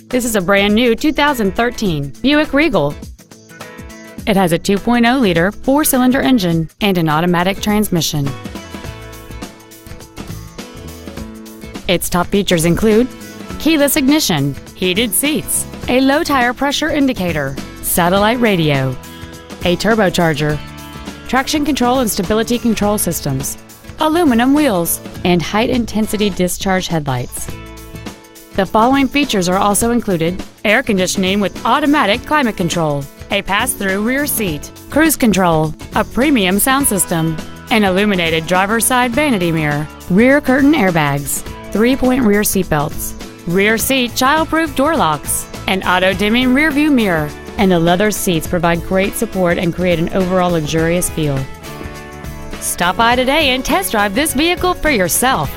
This is a brand new 2013 Buick Regal. It has a 2.0-liter four-cylinder engine and an automatic transmission. Its top features include keyless ignition, heated seats, a low tire pressure indicator, satellite radio, a turbocharger, traction control and stability control systems, aluminum wheels, and high-intensity discharge headlights. The following features are also included: air conditioning with automatic climate control, a pass-through rear seat, cruise control, a premium sound system, an illuminated driver's side vanity mirror, rear curtain airbags, 3-point rear seat belts, rear seat child-proof door locks, an auto-dimming rear-view mirror, and the leather seats provide great support and create an overall luxurious feel. Stop by today and test drive this vehicle for yourself.